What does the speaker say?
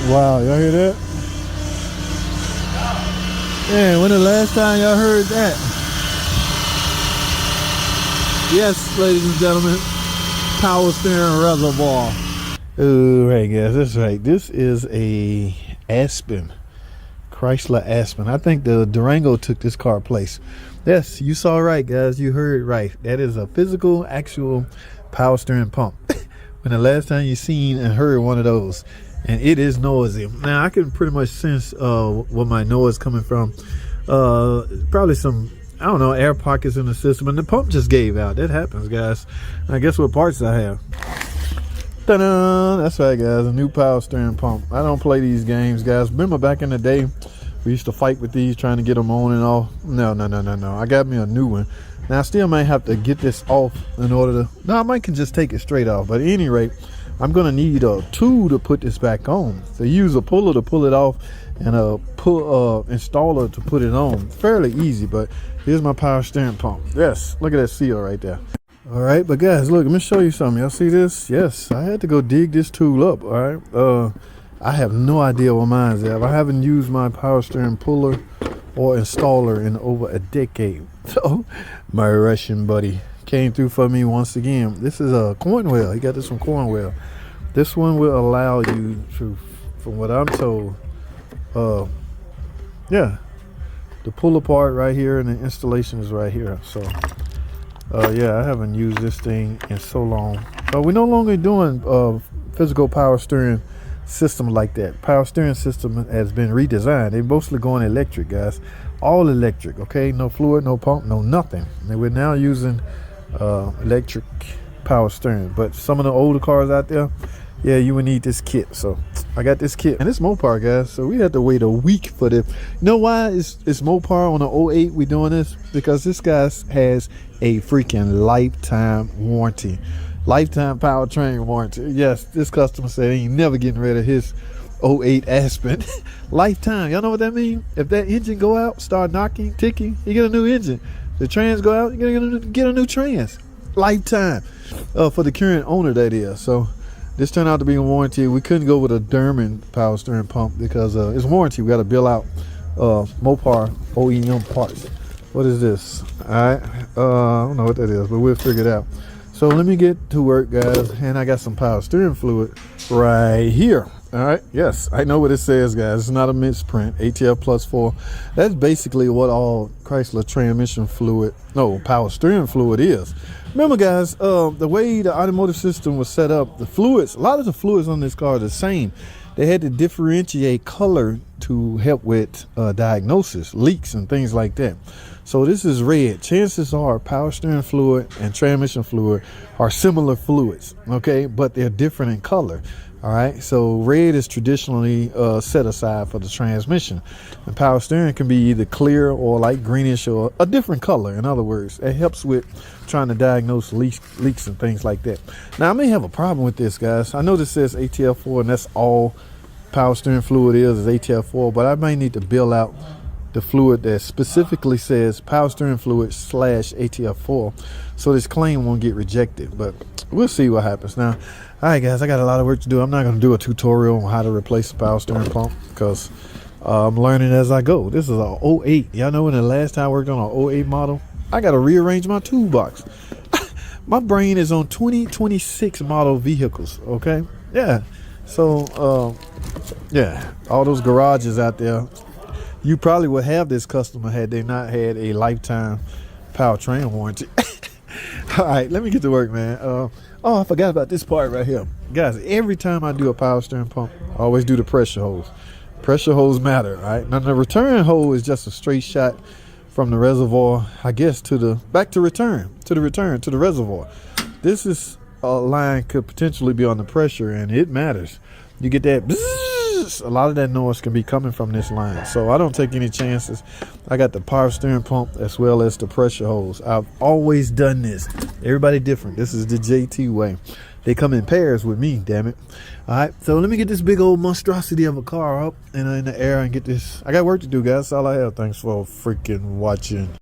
Wow, y'all hear that? Man, when the last time y'all heard that? Yes, ladies and gentlemen, power steering reservoir. Oh, right, guys, that's right. This is a Aspen, Chrysler Aspen. I think the Durango took this car place. Yes, you saw right, guys. You heard right. That is a physical, actual power steering pump. When the last time you seen and heard one of those, and it is noisy. Now I can pretty much sense where my noise coming from. Probably some, I don't know, air pockets in the system, and the pump just gave out. That happens, guys. Now guess what parts I have? Ta-da! That's right, guys. A new power steering pump. I don't play these games, guys. Remember back in the day, we used to fight with these, trying to get them on and off. No. I got me a new one. Now I still might have to get this off in order to. No, I might can just take it straight off. But at any rate, I'm gonna need a tool to put this back on. So use a puller to pull it off, and a installer to put it on. Fairly easy, but here's my power steering pump. Yes, look at that seal right there. All right, but guys, look, let me show you something. Y'all see this? Yes, I had to go dig this tool up. All right, I have no idea what mine's at. I haven't used my power steering puller or installer in over a decade. So my Russian buddy came through for me once again. This is a Cornwell. He got this from Cornwell. This one will allow you to, from what I'm told, yeah, the pull apart right here and the installation is right here. So yeah, I haven't used this thing in so long. We're no longer doing physical power steering system like that. Power steering system has been redesigned. They're mostly going electric, guys. All electric, okay? No fluid, no pump, no nothing. And we're now using electric power steering. But some of the older cars out there, yeah, you would need this kit. So I got this kit, and it's Mopar, guys. So we had to wait a week for this. You know why it's Mopar on the 08 we doing this? Because this guy has a freaking lifetime warranty. Lifetime powertrain warranty. Yes, this customer said he ain't never getting rid of his 08 Aspen. Lifetime. Y'all know what that means? If that engine go out, start knocking, ticking, you get a new engine. The trans go out, you get a new trans. Lifetime. For the current owner, that is. So this turned out to be a warranty. We couldn't go with a Derman power steering pump because it's warranty. We got to bill out Mopar OEM parts. What is this? All right. I don't know what that is, but we'll figure it out. So let me get to work, guys, and I got some power steering fluid right here. All right, yes, I know what it says, guys. It's not a misprint. ATF plus 4. That's basically what all Chrysler transmission fluid, no, power steering fluid is. Remember, guys, the way the automotive system was set up, the fluids, a lot of the fluids on this car are the same. They had to differentiate color to help with diagnosis, leaks, and things like that. So this is red. Chances are power steering fluid and transmission fluid are similar fluids, okay? But they're different in color, all right? So red is traditionally set aside for the transmission. And power steering can be either clear or light greenish or a different color, in other words. It helps with trying to diagnose leaks and things like that. Now, I may have a problem with this, guys. I know this says ATF4, and that's all power steering fluid is ATF4, but I may need to bill out the fluid that specifically says power steering fluid / ATF4, so this claim won't get rejected. But we'll see what happens. Now, all right, guys, I got a lot of work to do. I'm not going to do a tutorial on how to replace the power steering pump because I'm learning as I go. This is a 08. Y'all know when the last time I worked on an 08 model, I got to rearrange my toolbox. My brain is on 2026 model vehicles, okay? Yeah. So, yeah, all those garages out there, you probably would have this customer had they not had a lifetime powertrain warranty. All right, let me get to work, man. Oh, I forgot about this part right here. Guys, every time I do a power steering pump, I always do the pressure hose. Pressure hose matter, right? Now, the return hose is just a straight shot from the reservoir, I guess, to the reservoir. This is a line could potentially be on the pressure, and it matters. You get that bzzz, a lot of that noise can be coming from this line, so I don't take any chances. I got the power steering pump as well as the pressure hose. I've always done this. Everybody different. This is the JT way. They come in pairs with me, damn it. All right, so let me get this big old monstrosity of a car up and in the air and get this. I got work to do, guys. That's all I have. Thanks for freaking watching.